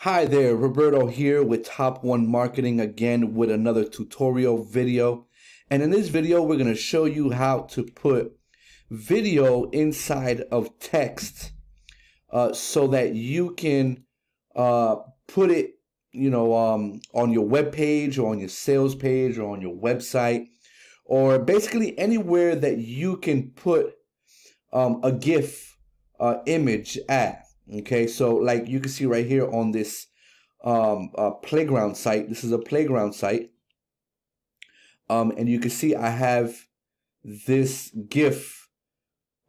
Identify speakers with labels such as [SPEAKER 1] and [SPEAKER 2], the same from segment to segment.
[SPEAKER 1] Hi there, Roberto here with Top One Marketing again with another tutorial video. And in this video, we're going to show you how to put video inside of text so that you can put it, on your web page or on your sales page or on your website, or basically anywhere that you can put a GIF image at. Okay, so like you can see right here on this playground site. This is a playground site, and you can see I have this GIF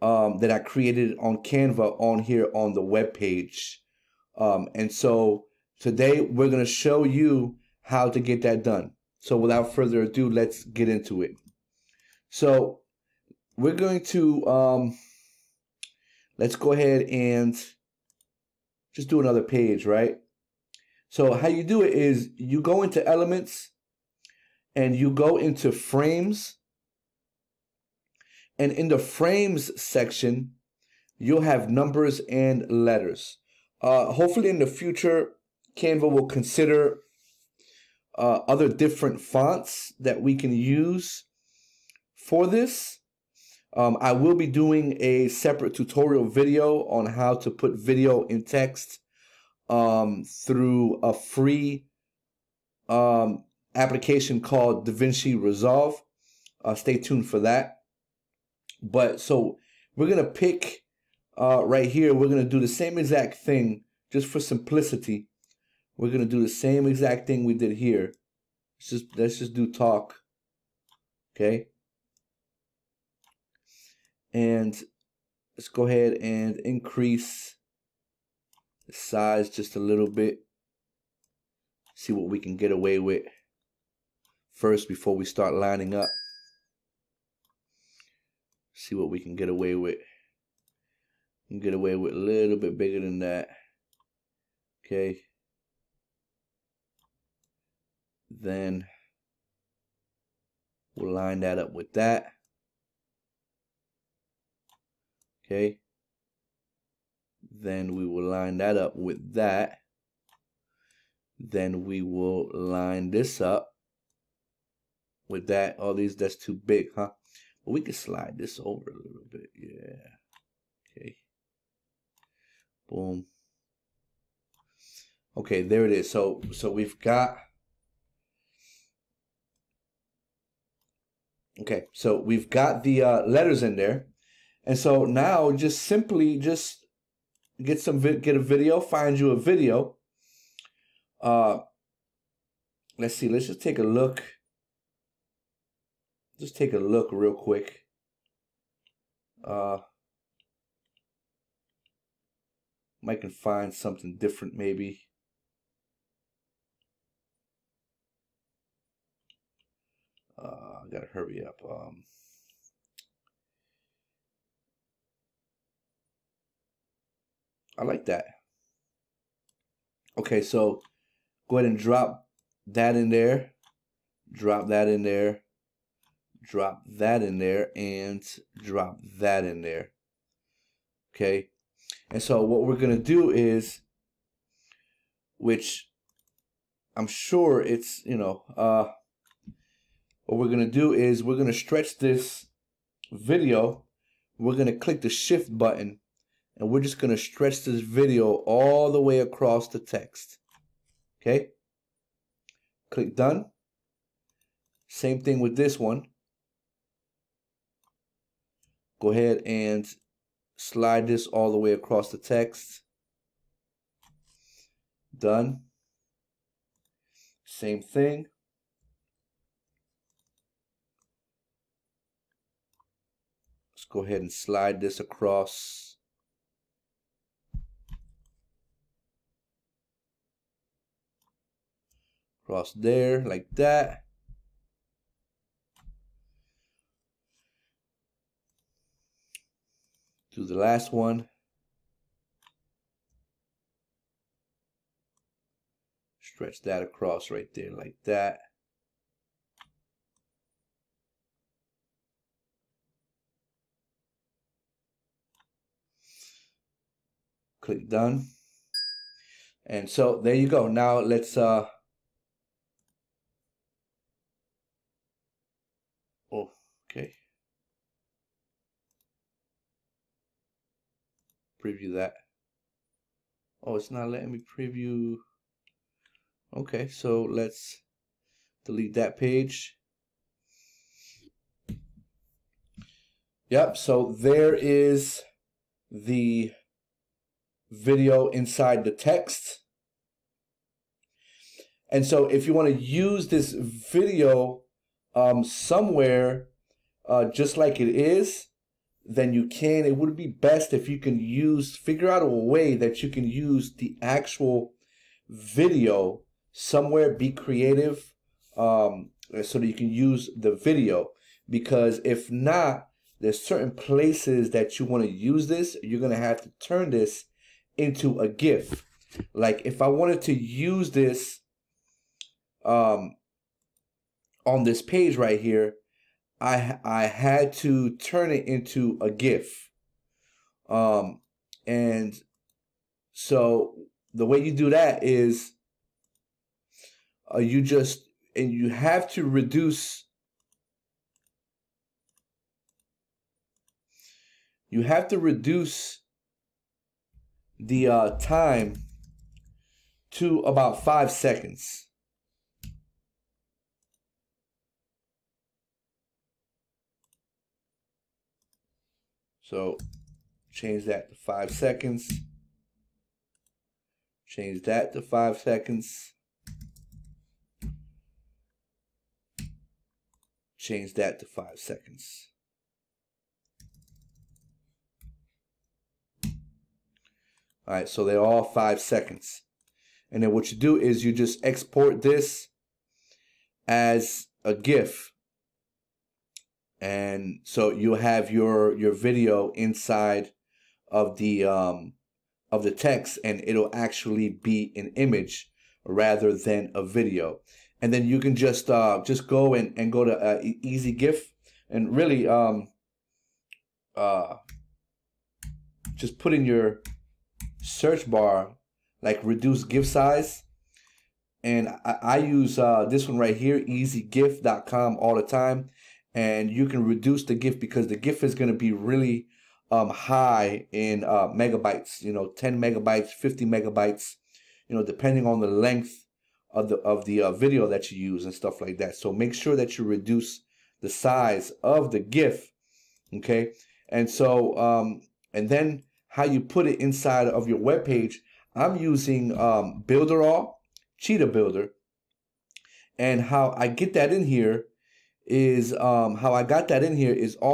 [SPEAKER 1] that I created on Canva on here on the web page. And so today we're going to show you how to get that done. So without further ado, let's get into it. So we're going to let's go ahead and just do another page, right? So how you do it is you go into elements and you go into frames, and in the frames section you'll have numbers and letters. Hopefully in the future Canva will consider other different fonts that we can use for this. I will be doing a separate tutorial video on how to put video in text through a free application called DaVinci Resolve. Stay tuned for that. But so we're going to pick right here, we're going to do the same exact thing just for simplicity. We're going to do the same exact thing we did here. Let's just do talk. Okay. And let's go ahead and increase the size just a little bit. See what we can get away with first before we start lining up. See what we can get away with. We can get away with a little bit bigger than that. Okay. Then we'll line that up with that. Okay, then we will line that up with that. Then we will line this up with that. Oh, that's too big, huh? But we can slide this over a little bit. Yeah. Okay. Boom. Okay, there it is. So we've got. Okay, so we've got the letters in there. And so now just simply just get a video, find you a video. Let's see, let's just take a look. Just take a look real quick. Might can find something different maybe. I gotta hurry up. I like that. Okay, so go ahead and drop that in there, drop that in there, drop that in there, and drop that in there. Okay, and so what we're gonna do is, which I'm sure it's, what we're gonna do is we're gonna stretch this video. We're gonna click the shift button, and we're just going to stretch this video all the way across the text. Okay? Click done. Same thing with this one. Go ahead and slide this all the way across the text. Done. Same thing. Let's go ahead and slide this across. Across there, like that. Do the last one. Stretch that across right there, like that. Click done. And so there you go. Now let's oh, okay. Preview that. Oh, it's not letting me preview. Okay, so let's delete that page. Yep, so there is the video inside the text. And so if you want to use this video somewhere just like it is, then you can. It would be best if you can figure out a way that you can use the actual video somewhere. Be creative so that you can use the video, because if not, there's certain places that you want to use this. You're going to have to turn this into a GIF. Like if I wanted to use this on this page right here, I had to turn it into a GIF. And so the way you do that is you have to reduce the time to about 5 seconds. So change that to 5 seconds. Change that to 5 seconds. Change that to 5 seconds. All right, so they're all 5 seconds. And then what you do is you just export this as a GIF. And so you'll have your video inside of the text, and it'll actually be an image rather than a video. And then you can just go and go to Easy GIF, and really just put in your search bar like reduce GIF size. And I use this one right here, easygif.com, all the time. And you can reduce the GIF because the GIF is going to be really high in megabytes, 10 megabytes, 50 megabytes, depending on the length of the video that you use and stuff like that. So make sure that you reduce the size of the GIF, okay? And so, and then how you put it inside of your web page, I'm using Builderall, Cheetah Builder, and how I get that in here is all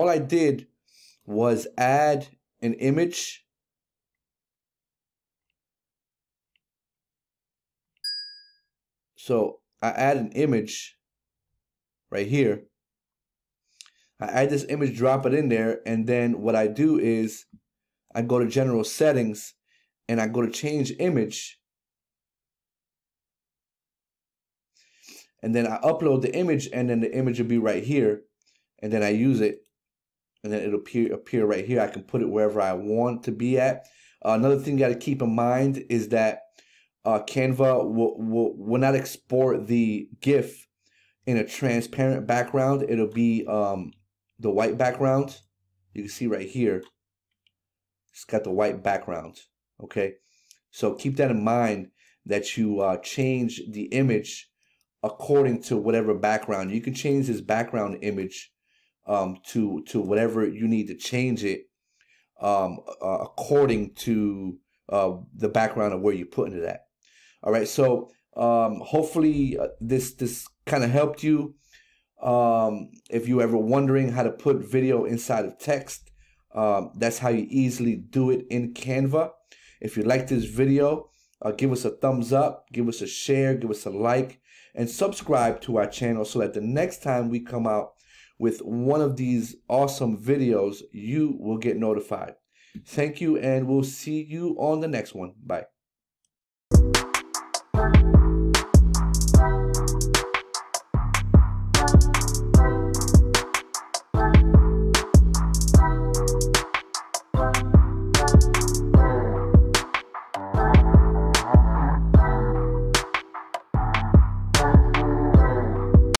[SPEAKER 1] I did was add an image. So I add an image right here. I add this image, drop it in there, and then what I do is I go to general settings and I go to change image. And then I upload the image, and then the image will be right here. And then I use it, and then it'll appear right here. I can put it wherever I want to be at. Another thing you got to keep in mind is that Canva will not export the GIF in a transparent background. It'll be the white background. You can see right here. It's got the white background. Okay, so keep that in mind, that you change the image according to whatever background. You can change this background image to whatever you need to change it according to the background of where you're putting it at. All right, so hopefully this kind of helped you. If you're ever wondering how to put video inside of text, that's how you easily do it in Canva. If you like this video, give us a thumbs up, give us a share, give us a like, and subscribe to our channel so that the next time we come out with one of these awesome videos, you will get notified. Thank you, and we'll see you on the next one. Bye.